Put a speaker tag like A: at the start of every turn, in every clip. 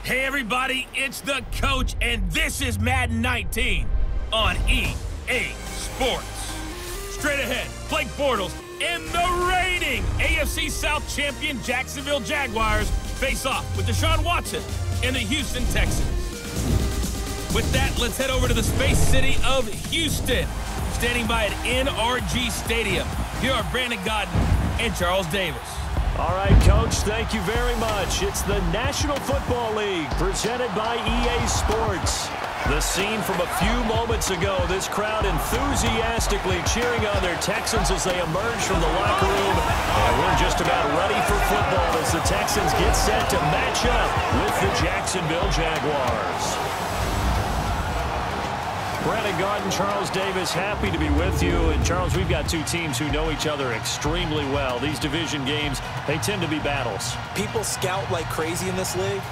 A: Hey everybody, it's the coach, and this is Madden 19 on EA Sports. Straight ahead, Blake Bortles and the reigning AFC South champion Jacksonville Jaguars face off with Deshaun Watson and the Houston Texans. With that, let's head over to the Space City of Houston. Standing by at NRG Stadium, here are Brandon Godden and Charles Davis.
B: All right, Coach, thank you very much. It's the National Football League presented by EA Sports. The scene from a few moments ago, this crowd enthusiastically cheering on their Texans as they emerge from the locker room. And we're just about ready for football as the Texans get set to match up with the Jacksonville Jaguars. Brandon Garden, Charles Davis, happy to be with you. And, Charles, we've got two teams who know each other extremely well. These division games, they tend to be battles.
C: People scout like crazy in this league,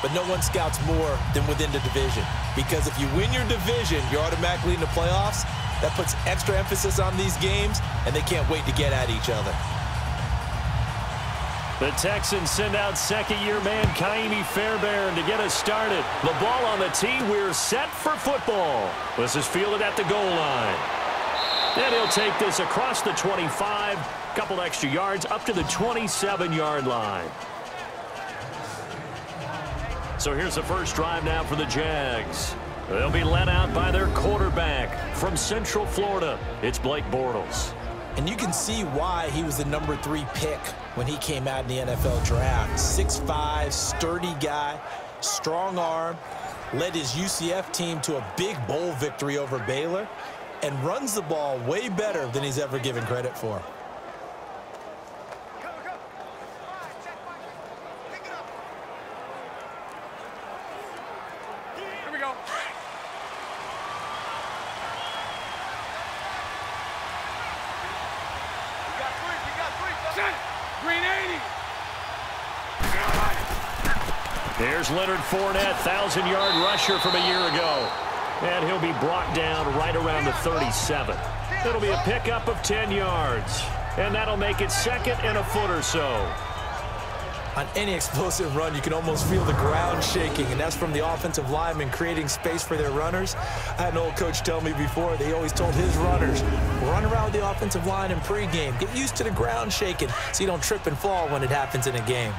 C: but no one scouts more than within the division. Because if you win your division, you're automatically in the playoffs. That puts extra emphasis on these games, and they can't wait to get at each other.
B: The Texans send out second-year man Kaimi Fairbairn to get us started. The ball on the tee. We're set for football. This is fielded at the goal line. And he'll take this across the 25, couple extra yards up to the 27-yard line. So here's the first drive now for the Jags. They'll be led out by their quarterback from Central Florida. It's Blake Bortles.
C: And you can see why he was the number 3 pick when he came out in the NFL draft. 6'5", sturdy guy, strong arm, led his UCF team to a big bowl victory over Baylor, and runs the ball way better than he's ever given credit for.
D: Here we go. Green 80.
B: There's Leonard Fournette, 1,000-yard rusher from a year ago. And he'll be brought down right around the 37. It'll be a pickup of 10 yards. And that'll make it second and a foot or so.
C: On any explosive run, you can almost feel the ground shaking, and that's from the offensive linemen creating space for their runners. I had an old coach tell me before, they always told his runners, run around the offensive line in pregame. Get used to the ground shaking so you don't trip and fall when it happens in a game.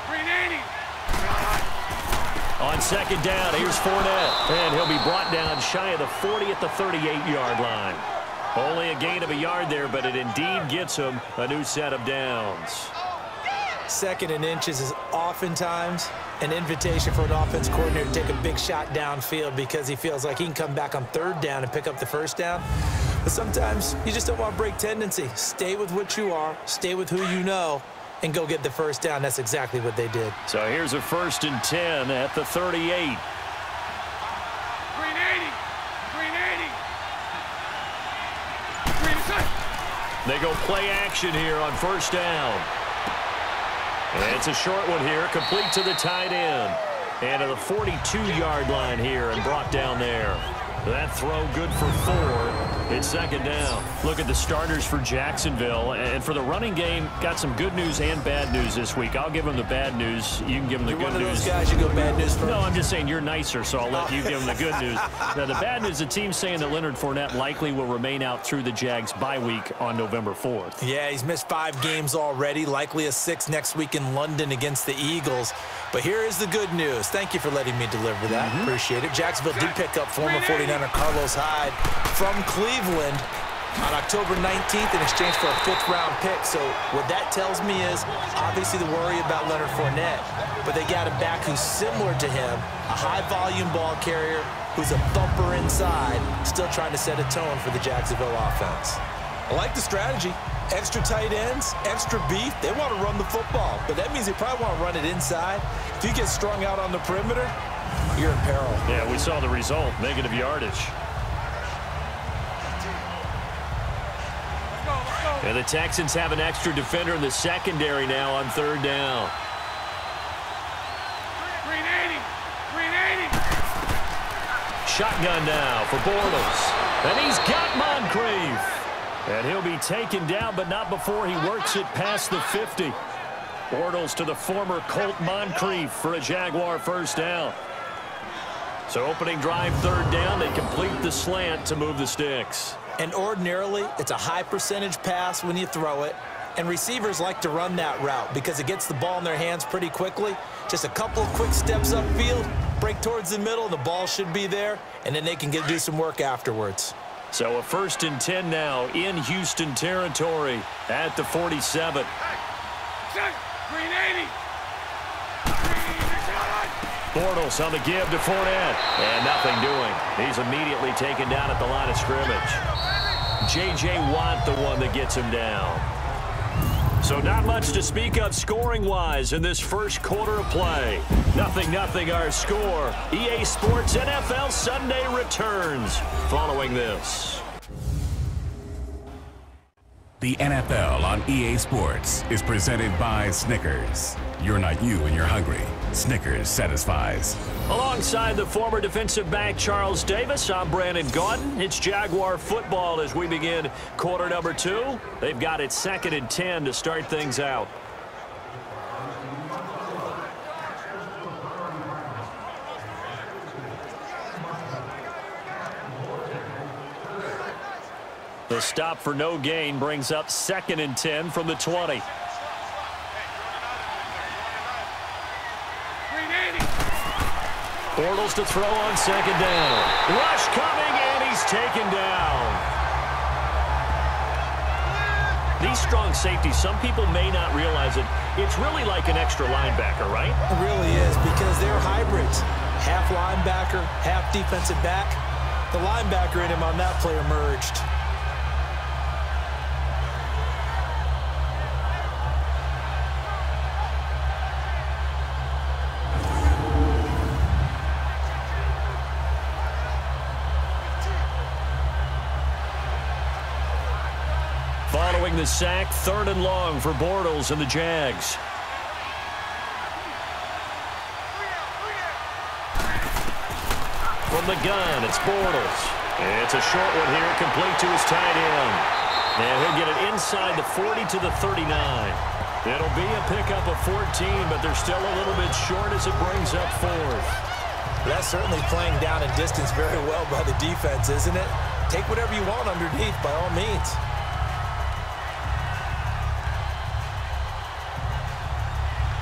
D: Green 80.
B: On second down, here's Fournette. And he'll be brought down shy of the 40 at the 38-yard line. Only a gain of a yard there, but it indeed gets him a new set of downs.
C: Second and inches is oftentimes an invitation for an offense coordinator to take a big shot downfield because he feels like he can come back on third down and pick up the first down. But sometimes you just don't want to break tendency. Stay with what you are, stay with who you know, and go get the first down. That's exactly what they did.
B: So here's a 1st and 10 at the 38. They go play action here on first down. And it's a short one here, complete to the tight end. And to the 42-yard line here and brought down there. That throw good for 4. It's second down. Look at the starters for Jacksonville. And for the running game, got some good news and bad news this week. I'll give them the bad news. You can give them the good news.
C: You're one of those guys you go bad news for.
B: No, I'm just saying you're nicer, so I'll let you give them the good news. Now, the bad news, the team's saying that Leonard Fournette likely will remain out through the Jags bye week on November 4th.
C: Yeah, he's missed 5 games already, likely a 6th next week in London against the Eagles. But here is the good news. Thank you for letting me deliver that. Appreciate it. Jacksonville did pick up former 49er Carlos Hyde from Cleveland on October 19th in exchange for a 5th-round pick. So what that tells me is obviously the worry about Leonard Fournette, but they got a back who's similar to him, a high-volume ball carrier who's a thumper inside, still trying to set a tone for the Jacksonville offense. I like the strategy. Extra tight ends, extra beef. They want to run the football, but that means they probably want to run it inside. If you get strung out on the perimeter, you're in peril.
B: Yeah, we saw the result, negative yardage. And the Texans have an extra defender in the secondary now on third down.
D: Green 80. Green 80.
B: Shotgun now for Bortles. And he's got Moncrief. And he'll be taken down, but not before he works it past the 50. Bortles to the former Colt Moncrief for a Jaguar first down. So opening drive, third down, they complete the slant to move the sticks.
C: And ordinarily, it's a high percentage pass when you throw it. And receivers like to run that route because it gets the ball in their hands pretty quickly. Just a couple of quick steps upfield, break towards the middle, the ball should be there, and then they can do some work afterwards.
B: So a 1st and 10 now in Houston territory at the 47.
D: Green 80.
B: Bortles on the give to Fournette. And nothing doing. He's immediately taken down at the line of scrimmage. J.J. Watt, the one that gets him down. So not much to speak of scoring-wise in this first quarter of play. 0-0 our score. EA Sports NFL Sunday returns following this.
E: The NFL on EA Sports is presented by Snickers. You're not you when you're hungry. Snickers satisfies.
B: Alongside the former defensive back Charles Davis, I'm Brandon Gaudin. It's Jaguar football as we begin quarter number 2. They've got it 2nd and 10 to start things out. The stop for no gain brings up 2nd and 10 from the 20. Bortles to throw on 2nd down. Rush coming, and he's taken down. These strong safeties, some people may not realize it. It's really like an extra linebacker, right?
C: It really is because they're hybrids. Half linebacker, half defensive back. The linebacker in him on that play emerged.
B: Following the sack, 3rd and long for Bortles and the Jags. From the gun, it's Bortles. It's a short one here, complete to his tight end. And he'll get it inside the 40 to the 39. It'll be a pickup of 14, but they're still a little bit short as it brings up 4th.
C: That's certainly playing down and distance very well by the defense, isn't it? Take whatever you want underneath by all means.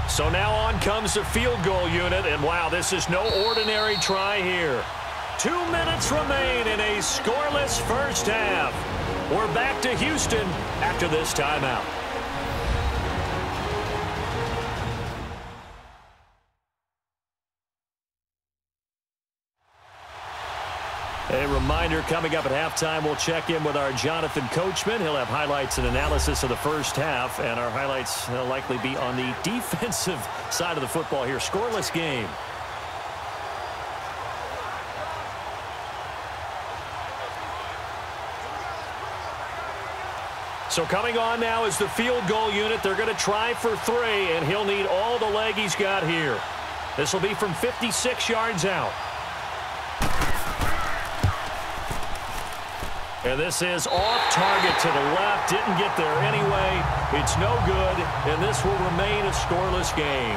B: So now on comes the field goal unit, and wow, this is no ordinary try here. 2 minutes remain in a scoreless first half. We're back to Houston after this timeout. A reminder, coming up at halftime, we'll check in with our Jonathan Coachman. He'll have highlights and analysis of the first half, and our highlights will likely be on the defensive side of the football here. Scoreless game. So coming on now is the field goal unit. They're going to try for 3, and he'll need all the leg he's got here. This will be from 56 yards out. And this is off target to the left. Didn't get there anyway. It's no good, and this will remain a scoreless game.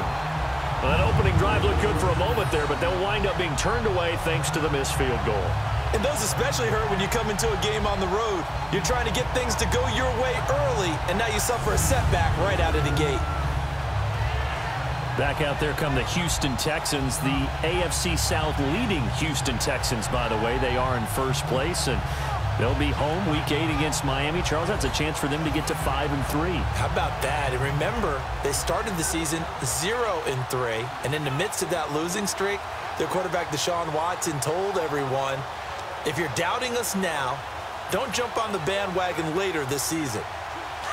B: Well, that opening drive looked good for a moment there, but they'll wind up being turned away thanks to the missed field goal.
C: And those especially hurt when you come into a game on the road. You're trying to get things to go your way early, and now you suffer a setback right out of the gate.
B: Back out there come the Houston Texans, the AFC South leading Houston Texans, by the way. They are in first place, and they'll be home Week 8 against Miami. Charles, that's a chance for them to get to 5-3.
C: How about that? And remember, they started the season 0-3, and in the midst of that losing streak, their quarterback Deshaun Watson told everyone, if you're doubting us now, don't jump on the bandwagon later this season.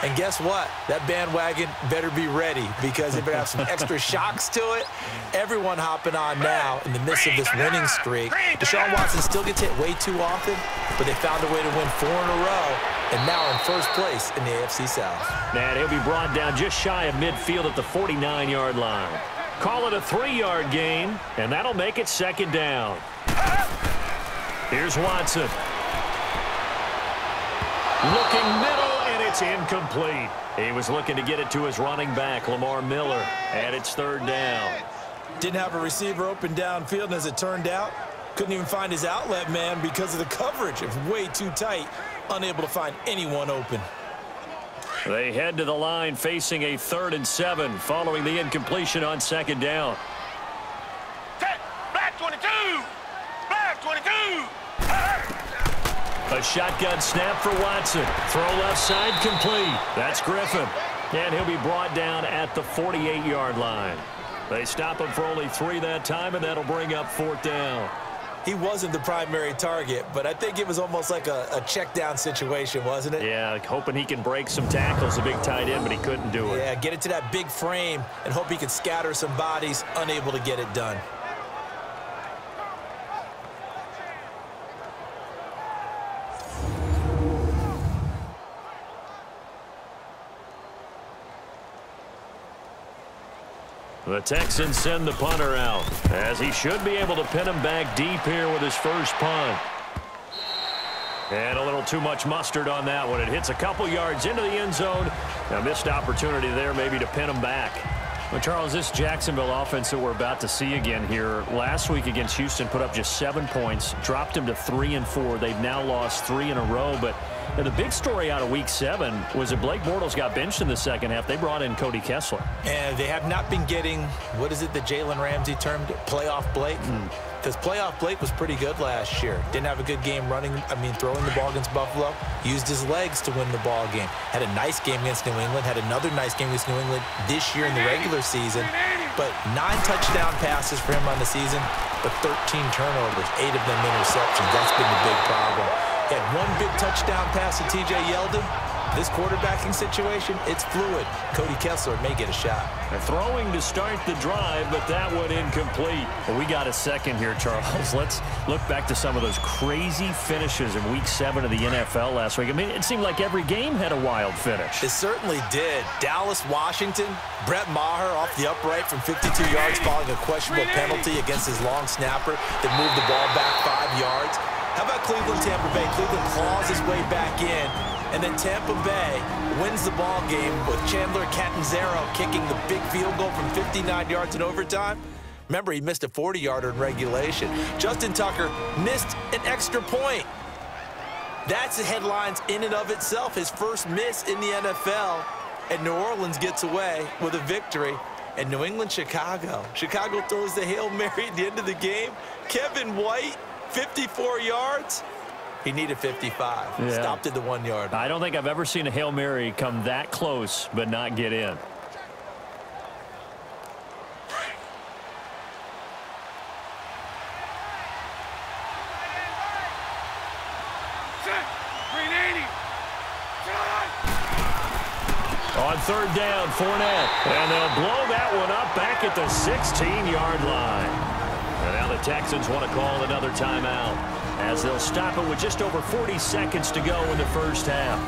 C: And guess what? That bandwagon better be ready because it better have some extra shocks to it. Everyone hopping on now in the midst of this winning streak. Deshaun Watson still gets hit way too often, but they found a way to win 4 in a row and now in first place in the AFC South.
B: And he'll be brought down just shy of midfield at the 49-yard line. Call it a 3-yard gain, and that'll make it 2nd down. Here's Watson. Looking middle, and it's incomplete. He was looking to get it to his running back, Lamar Miller, and it's third down.
C: Didn't have a receiver open downfield, and as it turned out, couldn't even find his outlet man because of the coverage. It was way too tight, unable to find anyone open.
B: They head to the line facing a 3rd and 7 following the incompletion on 2nd down.
D: Black 22! Black 22!
B: A shotgun snap for Watson. Throw left side complete. That's Griffin. And he'll be brought down at the 48-yard line. They stop him for only 3 that time, and that'll bring up 4th down.
C: He wasn't the primary target, but I think it was almost like a check down situation, wasn't it?
B: Yeah, hoping he can break some tackles, a big tight end, but he couldn't do it.
C: Yeah, get it to that big frame and hope he can scatter some bodies, unable to get it done.
B: The Texans send the punter out, as he should be able to pin him back deep here with his first punt. And a little too much mustard on that one. It hits a couple yards into the end zone. A missed opportunity there maybe to pin him back. Well, Charles, this Jacksonville offense that we're about to see again here, last week against Houston put up just 7 points, dropped them to 3 and 4. They've now lost 3 in a row, but the big story out of Week 7 was that Blake Bortles got benched in the second half. They brought in Cody Kessler.
C: And they have not been getting, what is it that Jalen Ramsey termed it, playoff Blake? Because playoff Blake was pretty good last year. Didn't have a good game throwing the ball against Buffalo. Used his legs to win the ball game. Had a nice game against New England. Had another nice game against New England this year in the regular season. But 9 touchdown passes for him on the season, but 13 turnovers, 8 of them interceptions. That's been the big problem. He had 1 big touchdown pass to T.J. Yeldon. This quarterbacking situation, it's fluid. Cody Kessler may get a shot.
B: Throwing to start the drive, but that one incomplete. Well, we got a second here, Charles. Let's look back to some of those crazy finishes in Week 7 of the NFL last week. I mean, it seemed like every game had a wild finish.
C: It certainly did. Dallas, Washington, Brett Maher off the upright from 52 yards following a questionable penalty against his long snapper that moved the ball back 5 yards. How about Cleveland, Tampa Bay? Cleveland claws his way back in. And then Tampa Bay wins the ball game with Chandler Catanzaro kicking the big field goal from 59 yards in overtime. Remember, he missed a 40-yarder in regulation. Justin Tucker missed an extra point. That's the headlines in and of itself. His first miss in the NFL. And New Orleans gets away with a victory. And New England, Chicago. Chicago throws the Hail Mary at the end of the game. Kevin White, 54 yards. He needed 55.
B: Yeah.
C: Stopped at the 1 yard.
B: I don't think I've ever seen a Hail Mary come that close but not get in. On 3rd down, Fournette. And they'll blow that one up back at the 16-yard line. And now the Texans want to call another timeout, as they'll stop it with just over 40 seconds to go in the first half.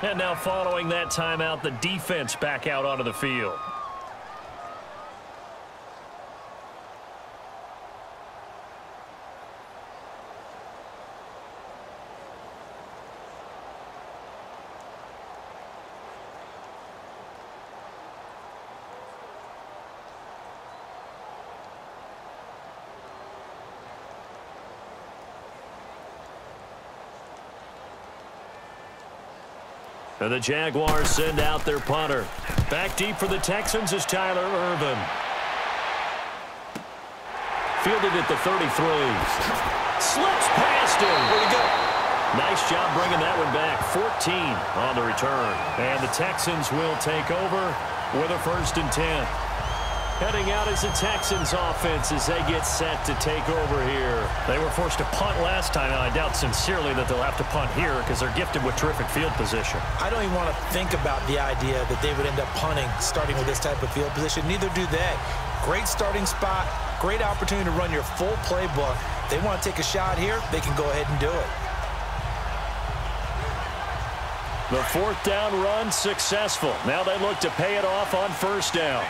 B: And now following that timeout, the defense back out onto the field. And the Jaguars send out their punter. Back deep for the Texans is Tyler Ervin. Fielded at the 33. Slips past him.
C: Where'd he go?
B: Nice job bringing that one back. 14 on the return. And the Texans will take over with a 1st and 10. Heading out is the Texans offense as they get set to take over here. They were forced to punt last time, and I doubt sincerely that they'll have to punt here because they're gifted with terrific field position.
C: I don't even want to think about the idea that they would end up punting starting with this type of field position. Neither do they. Great starting spot, great opportunity to run your full playbook. They want to take a shot here, they can go ahead and do it.
B: The 4th down run successful. Now they look to pay it off on 1st down.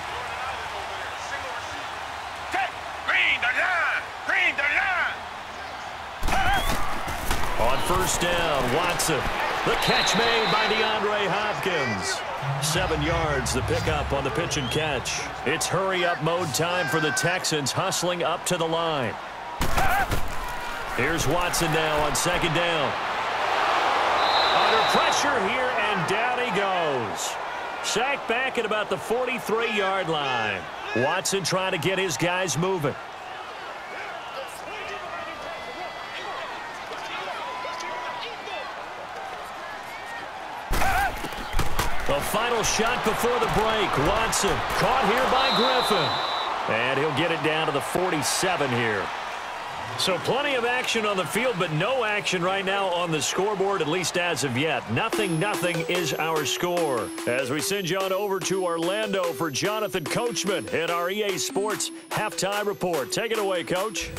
B: first down. Watson. The catch made by DeAndre Hopkins. 7 yards, the pickup on the pitch and catch. It's hurry-up mode time for the Texans, hustling up to the line. Here's Watson now on second down. Under pressure here, and down he goes. Sacked back at about the 43-yard line. Watson trying to get his guys moving. The final shot before the break. Watson caught here by Griffin. And he'll get it down to the 47 here. So plenty of action on the field, but no action right now on the scoreboard, at least as of yet. 0-0 is our score. As we send you on over to Orlando for Jonathan Coachman in our EA Sports Halftime Report. Take it away, Coach.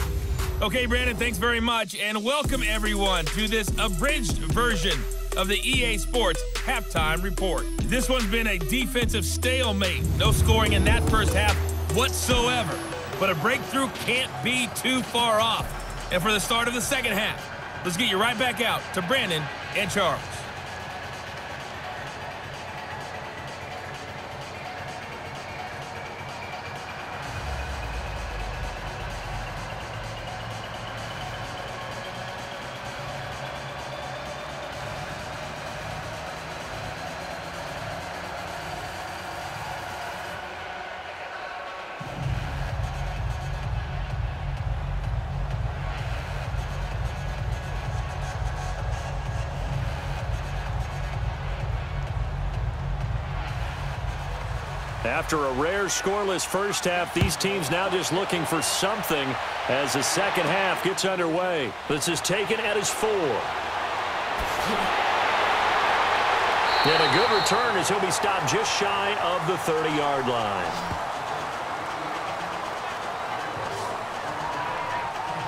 A: Okay, Brandon, thanks very much. And welcome, everyone, to this abridged version of the EA Sports Halftime Report. This one's been a defensive stalemate. No scoring in that first half whatsoever. But a breakthrough can't be too far off. And for the start of the second half, let's get you right back out to Brandon and Charles.
B: After a rare scoreless first half, these teams now just looking for something as the second half gets underway. This is taken at his 4. And a good return as he'll be stopped just shy of the 30-yard line.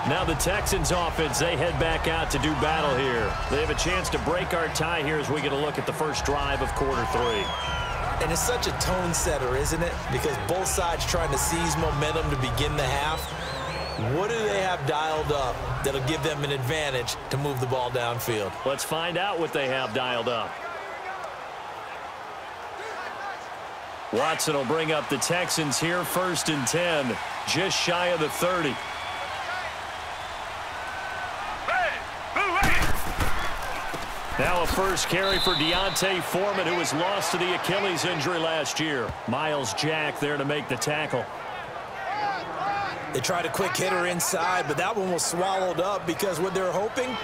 B: Now the Texans offense, they head back out to do battle here. They have a chance to break our tie here as we get a look at the first drive of quarter 3.
C: And it's such a tone setter, isn't it? Because both sides trying to seize momentum to begin the half. What do they have dialed up that'll give them an advantage to move the ball downfield?
B: Let's find out what they have dialed up. Watson will bring up the Texans here, 1st and 10, just shy of the 30. Now a first carry for Deontay Foreman, who was lost to the Achilles injury last year. Miles Jack there to make the tackle.
C: They tried a quick hitter inside, but that one was swallowed up because what they're hoping,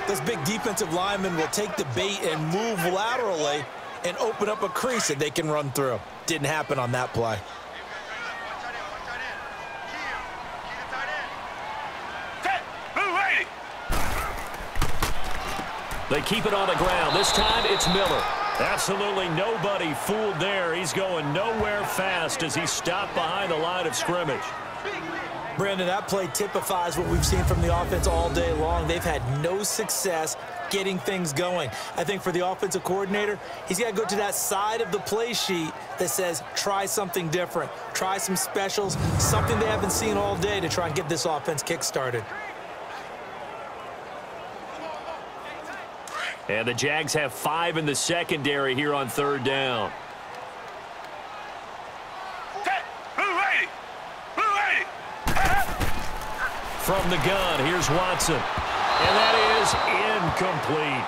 C: those big defensive linemen will take the bait and move laterally and open up a crease that they can run through. Didn't happen on that play.
B: They keep it on the ground. This time it's Miller. Absolutely nobody fooled there. He's going nowhere fast as he's stopped behind the line of scrimmage.
C: Brandon, that play typifies what we've seen from the offense all day long. They've had no success getting things going. I think for the offensive coordinator, he's got to go to that side of the play sheet that says try something different, try some specials, something they haven't seen all day to try and get this offense kick-started.
B: And the Jags have 5 in the secondary here on 3rd down. From the gun, here's Watson. And that is incomplete.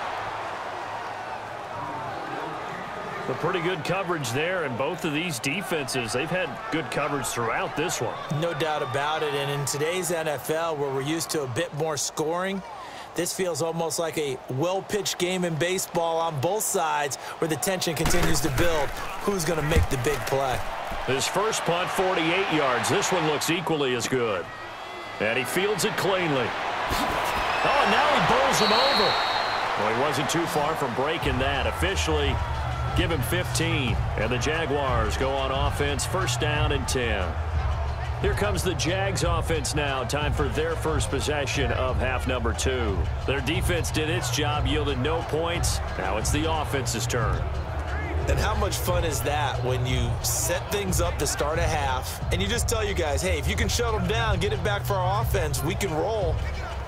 B: But pretty good coverage there, and both of these defenses, they've had good coverage throughout this one.
C: No doubt about it, and in today's NFL, where we're used to a bit more scoring, this feels almost like a well-pitched game in baseball on both sides where the tension continues to build. Who's going to make the big play?
B: His first punt, 48 yards. This one looks equally as good. And he fields it cleanly. Oh, and now he bowls him over. Well, he wasn't too far from breaking that. Officially, give him 15. And the Jaguars go on offense, 1st down and 10. Here comes the Jags offense now. Time for their first possession of half number 2. Their defense did its job, yielded no points. Now it's the offense's turn.
C: And how much fun is that when you set things up to start a half and you just tell you guys, hey, if you can shut them down, get it back for our offense, we can roll.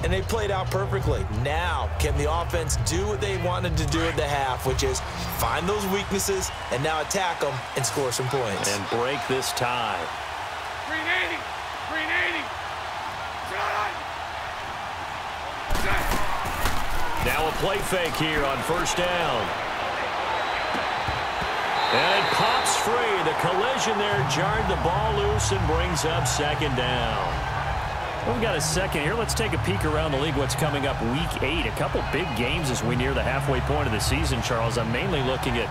C: and they played out perfectly. Now, can the offense do what they wanted to do at the half, which is find those weaknesses and now attack them and score some points?
B: And break this tie.
D: Green 80. Green 80.
B: Now a play fake here on first down. And it pops free. The collision there jarred the ball loose and brings up second down.
F: Well, we've got a second here. Let's take a peek around the league. What's coming up week 8. A couple big games as we near the halfway point of the season, Charles. I'm mainly looking at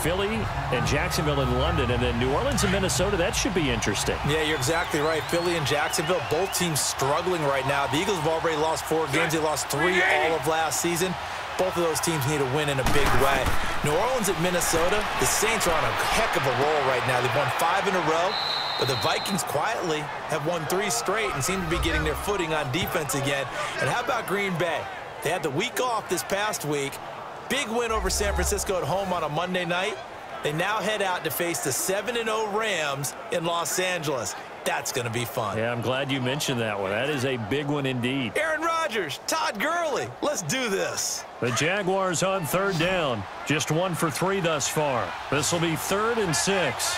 F: Philly and Jacksonville and London, and then New Orleans and Minnesota. That should be interesting.
C: Yeah, you're exactly right. Philly and Jacksonville, both teams struggling right now. The Eagles have already lost 4 games. They lost 3 all of last season. Both of those teams need a win in a big way. New Orleans at Minnesota, the Saints are on a heck of a roll right now. They've won 5 in a row. But the Vikings quietly have won 3 straight and seem to be getting their footing on defense again. And how about Green Bay? They had the week off this past week. Big win over San Francisco at home on a Monday night. They now head out to face the 7-0 Rams in Los Angeles. That's going to be fun.
F: Yeah, I'm glad you mentioned that one. That is a big one indeed.
C: Aaron Rodgers, Todd Gurley, let's do this.
F: The Jaguars on third down. Just 1 for 3 thus far. This will be 3rd and 6.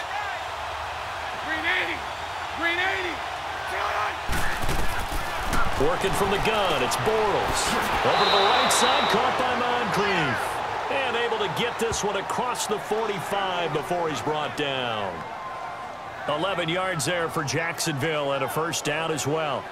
B: Working from the gun, it's Bortles. Over to the right side, caught by Moncrief. And able to get this one across the 45 before he's brought down. 11 yards there for Jacksonville and a first down as well.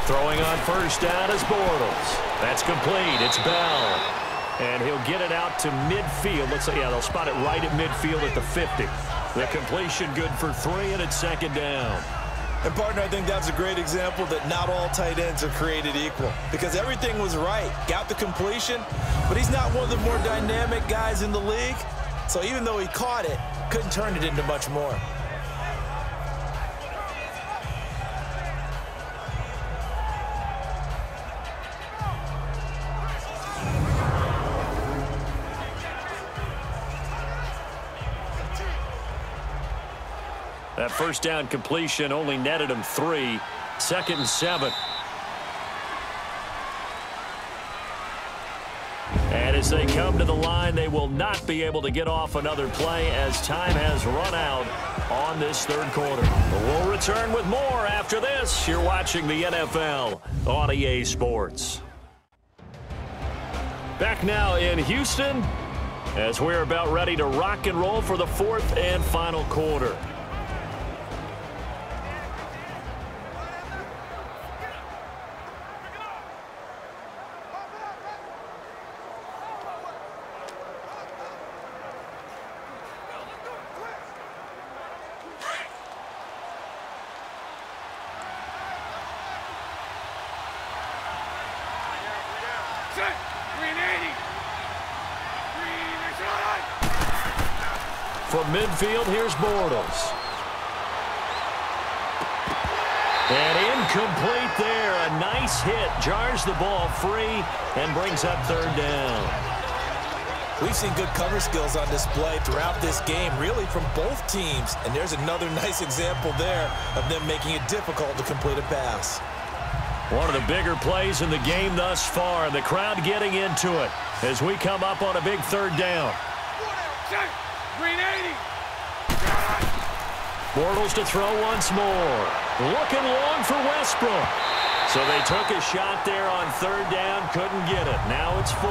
B: Throwing on first down is Bortles. That's complete. It's Bell. And he'll get it out to midfield. Looks like, yeah, they'll spot it right at midfield at the 50. The completion good for 3, and it's second down.
C: And, partner, I think that's a great example that not all tight ends are created equal. Because everything was right. Got the completion, but he's not one of the more dynamic guys in the league. So even though he caught it, couldn't turn it into much more.
B: That first down completion only netted him 3. 2nd and 7. And as they come to the line, they will not be able to get off another play as time has run out on this 3rd quarter. But we'll return with more after this. You're watching the NFL on EA Sports. Back now in Houston as we're about ready to rock and roll for the 4th and final quarter. From midfield, here's Bortles. And incomplete there. A nice hit. Jars the ball free and brings up 3rd down.
C: We've seen good cover skills on display throughout this game, really from both teams. And there's another nice example there of them making it difficult to complete a pass.
B: One of the bigger plays in the game thus far. The crowd getting into it as we come up on a big 3rd down.
D: Green 80.
B: Bortles to throw once more. Looking long for Westbrook. So they took a shot there on 3rd down, couldn't get it. Now it's 4th.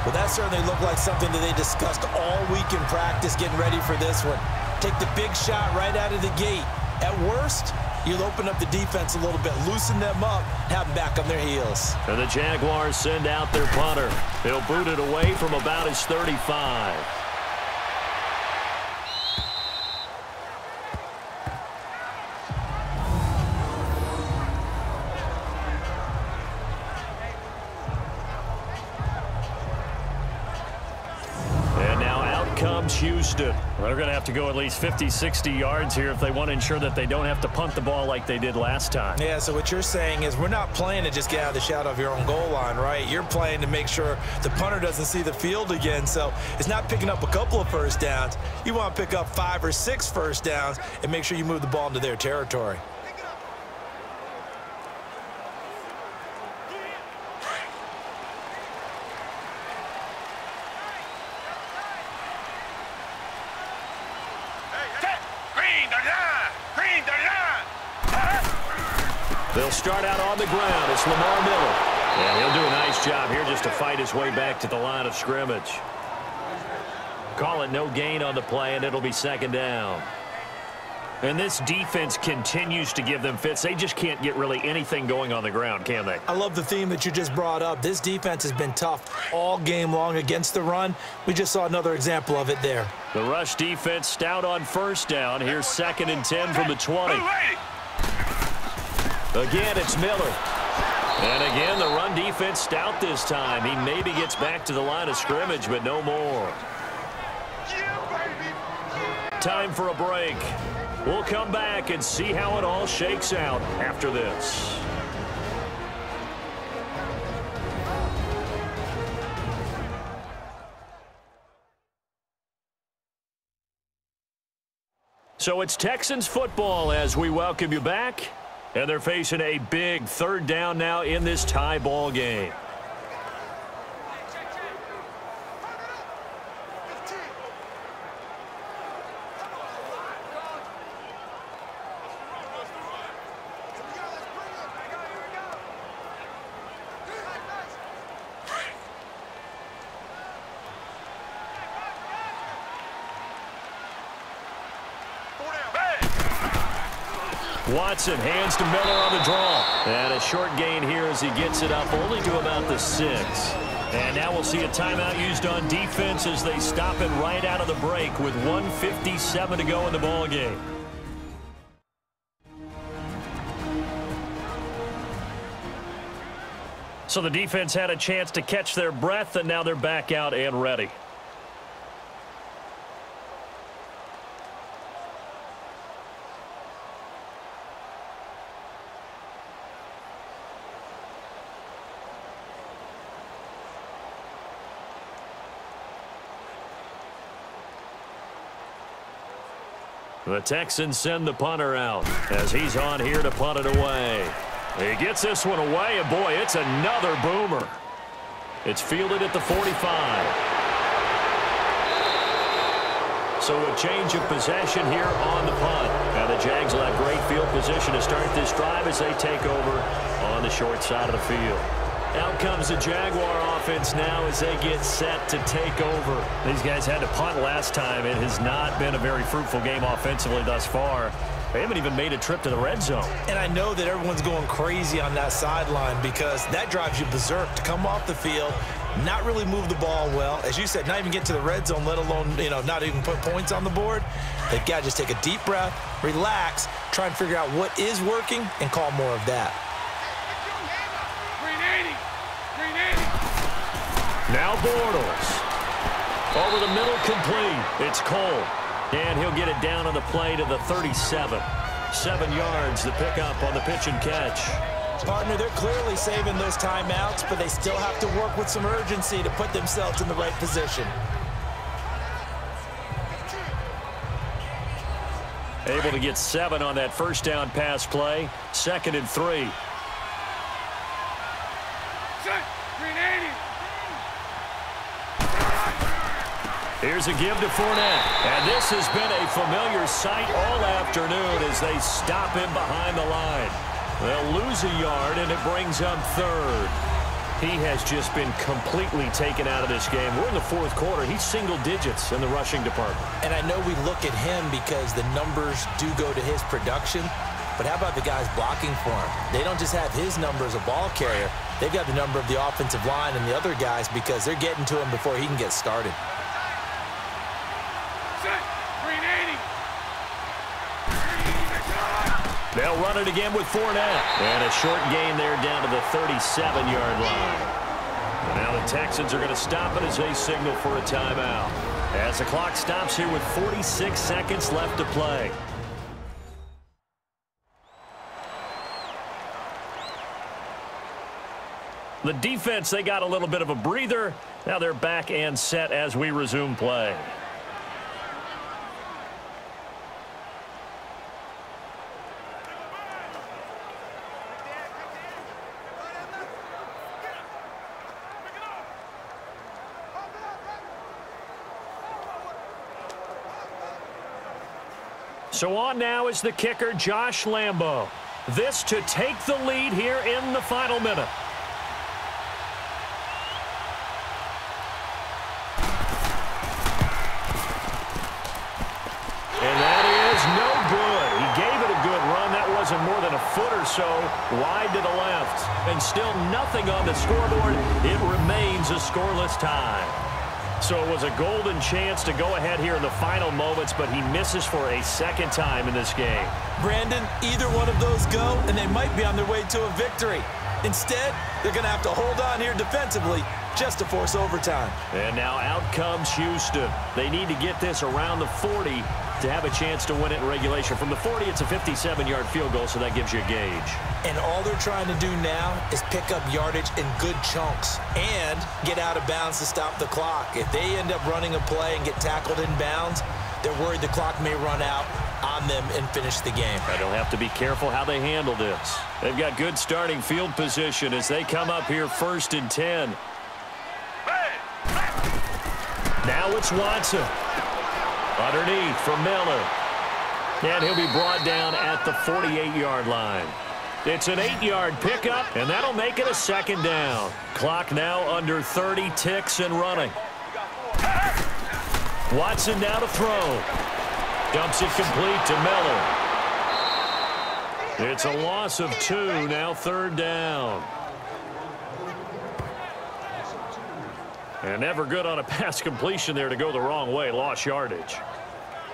C: Well, that certainly looked like something that they discussed all week in practice getting ready for this one. Take the big shot right out of the gate. At worst, you'll open up the defense a little bit, loosen them up, have them back on their heels.
B: And the Jaguars send out their punter. He'll boot it away from about his 35.
F: comes Houston. They're going to have to go at least 50, 60 yards here if they want to ensure that they don't have to punt the ball like they did last time.
C: Yeah, so what you're saying is we're not playing to just get out of the shadow of your own goal line, right? You're playing to make sure the punter doesn't see the field again. So it's not picking up a couple of first downs. You want to pick up 5 or 6 first downs and make sure you move the ball into their territory.
B: They'll start out on the ground. It's Lamar Miller. And he'll do a nice job here just to fight his way back to the line of scrimmage. Call it no gain on the play, and it'll be second down.
F: And this defense continues to give them fits. They just can't get really anything going on the ground, can they?
C: I love the theme that you just brought up. This defense has been tough all game long against the run. We just saw another example of it there.
F: The rush defense stout on first down. Here's 2nd and 10 from the 20.
B: Again, it's Miller. And again, the run defense stout this time. He maybe gets back to the line of scrimmage, but no more. Time for a break. We'll come back and see how it all shakes out after this. So it's Texans football as we welcome you back. And they're facing a big 3rd down now in this tie ball game. Watson hands to Miller on the draw. And a short gain here as he gets it up only to about the 6. And now we'll see a timeout used on defense as they stop it right out of the break with 1:57 to go in the ball game. So the defense had a chance to catch their breath, and now they're back out and ready. The Texans send the punter out as he's on here to punt it away. He gets this one away, and boy, it's another boomer. It's fielded at the 45. So a change of possession here on the punt. Now the Jags will have great field position to start this drive as they take over on the short side of the field. Out comes the Jaguar offense now as they get set to take over.
F: These guys had to punt last time. It has not been a very fruitful game offensively thus far. They haven't even made a trip to the red zone.
C: And I know that everyone's going crazy on that sideline because that drives you berserk to come off the field, not really move the ball well. As you said, not even get to the red zone, let alone, not even put points on the board. They've got to just take a deep breath, relax, try and figure out what is working, and call more of that.
B: Now Bortles. Over the middle, complete. It's Cole. And he'll get it down on the play to the 37. 7 yards, the pickup on the pitch and catch.
C: Partner, they're clearly saving those timeouts, but they still have to work with some urgency to put themselves in the right position.
F: Able to get 7 on that first down pass play. 2nd and 3. Here's a give to Fournette. And this has been a familiar sight all afternoon as they stop him behind the line. They'll lose a yard, and it brings up 3rd. He has just been completely taken out of this game. We're in the 4th quarter. He's single digits in the rushing department.
C: And I know we look at him because the numbers do go to his production. But how about the guys blocking for him? They don't just have his number as a ball carrier. They've got the number of the offensive line and the other guys because they're getting to him before he can get started.
B: They'll run it again with Fournette. And a short gain there down to the 37-yard line. Now the Texans are going to stop it as they signal for a timeout. As the clock stops here with 46 seconds left to play. The defense, they got a little bit of a breather. Now they're back and set as we resume play. So on now is the kicker, Josh Lambo. This to take the lead here in the final minute. And that is no good. He gave it a good run. That wasn't more than a foot or so wide to the left. And still nothing on the scoreboard. It remains a scoreless tie. So it was a golden chance to go ahead here in the final moments, but he misses for a second time in this game.
C: Brandon, either one of those go, and they might be on their way to a victory. Instead, they're going to have to hold on here defensively just to force overtime.
B: And now out comes Houston. They need to get this around the 40 to have a chance to win it in regulation. From the 40, it's a 57-yard field goal, so that gives you a gauge.
C: And all they're trying to do now is pick up yardage in good chunks and get out of bounds to stop the clock. If they end up running a play and get tackled in bounds, they're worried the clock may run out on them and finish the game.
B: They'll have to be careful how they handle this. They've got good starting field position as they come up here 1st and 10. Now it's Watson. Underneath for Miller. And he'll be brought down at the 48-yard line. It's an 8-yard pickup, and that'll make it a second down. Clock now under 30, ticks and running. Watson now to throw. Dumps it complete to Miller. It's a loss of 2, now 3rd down. And never good on a pass completion there to go the wrong way. Lost yardage.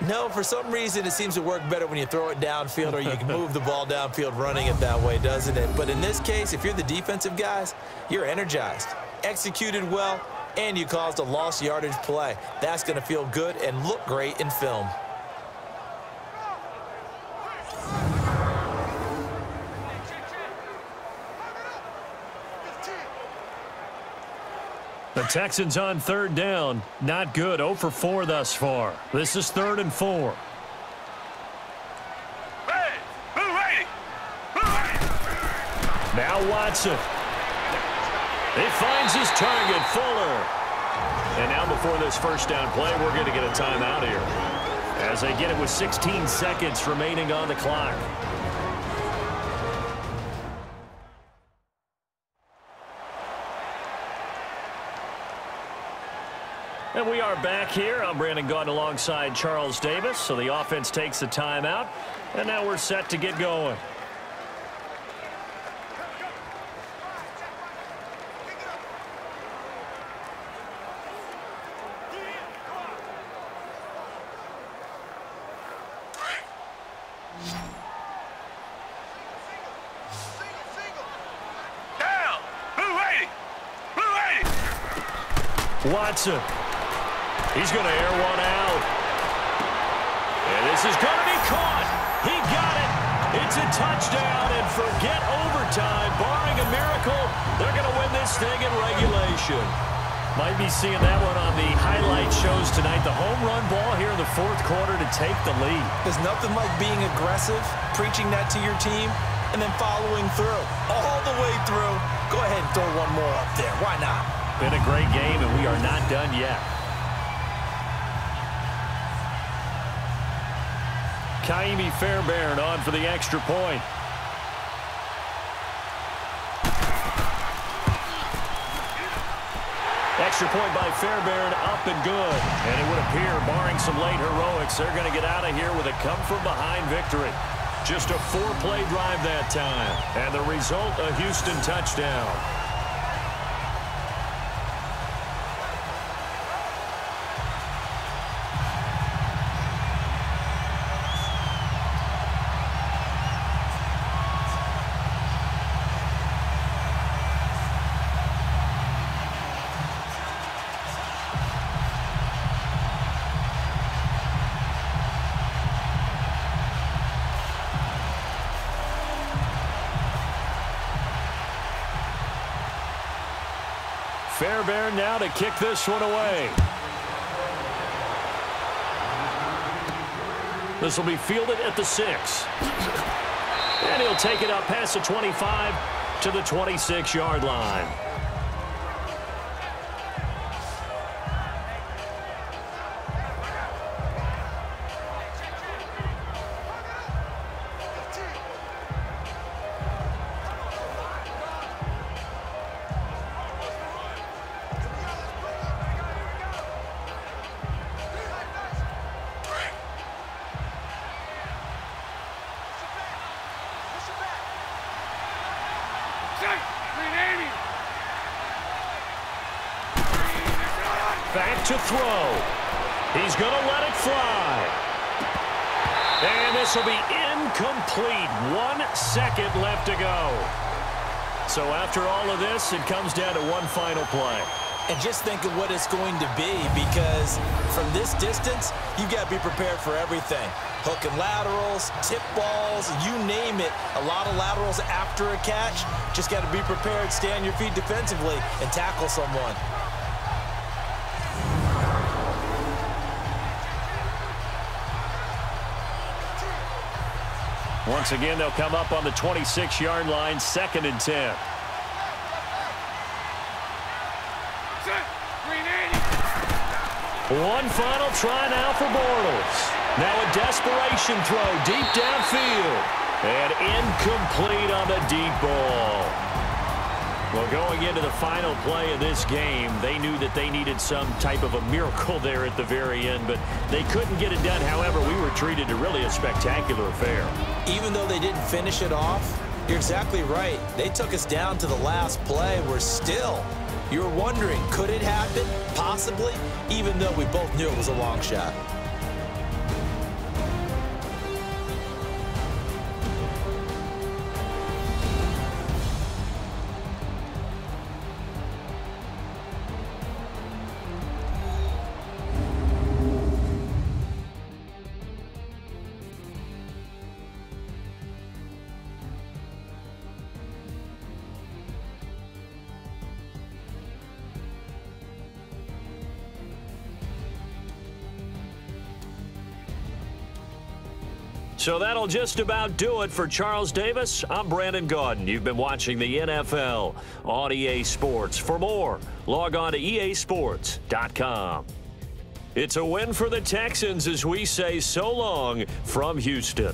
C: No, for some reason it seems to work better when you throw it downfield or you can move the ball downfield running it that way, doesn't it? But in this case, if you're the defensive guys, you're energized, executed well, and you caused a lost yardage play. That's going to feel good and look great in film.
B: The Texans on 3rd down. Not good. 0 for 4 thus far. This is 3rd and 4. Now Watson. He finds his target, Fuller. And now before this first down play, we're going to get a timeout here, as they get it with 16 seconds remaining on the clock. And we are back here. I'm Brandon Gaudin alongside Charles Davis. So the offense takes the timeout, and now we're set to get going. Watson. He's going to air one out. And this is going to be caught. He got it. It's a touchdown, and forget overtime. Barring a miracle, they're going to win this thing in regulation. Might be seeing that one on the highlight shows tonight. The home run ball here in the 4th quarter to take the lead.
C: There's nothing like being aggressive, preaching that to your team, and then following through. All the way through. Go ahead and throw one more up there. Why not?
B: Been a great game, and we are not done yet. Kaimi Fairbairn on for the extra point. Extra point by Fairbairn, up and good. And it would appear, barring some late heroics, they're going to get out of here with a come-from-behind victory. Just a 4-play drive that time. And the result, a Houston touchdown.
F: Fairbairn now to kick this one away. This will be fielded at the 6. And he'll take it up past the 25 to the 26-yard line.
A: Back to throw. He's going to let it fly. And this will be incomplete. 1 second left to go. So after all of this, it comes down to one final play.
C: And just think of what it's going to be, because from this distance, you've got to be prepared for everything. Hook and laterals, tip balls, you name it. A lot of laterals after a catch. Just got to be prepared, stay on your feet defensively, and tackle someone.
F: Once again, they'll come up on the 26-yard line, 2nd and 10. One final try now for Bortles. Now a desperation throw deep downfield. And incomplete on the deep ball. Well, going into the final play of this game, they knew that they needed some type of a miracle there at the very end, but they couldn't get it done. However, we were treated to really a spectacular affair.
C: Even though they didn't finish it off, you're exactly right. They took us down to the last play. We're still, you're wondering, could it happen? Possibly, even though we both knew it was a long shot.
F: So that'll just about do it for Charles Davis. I'm Brandon Gaudin. You've been watching the NFL on EA Sports. For more, log on to easports.com. It's a win for the Texans as we say so long from Houston.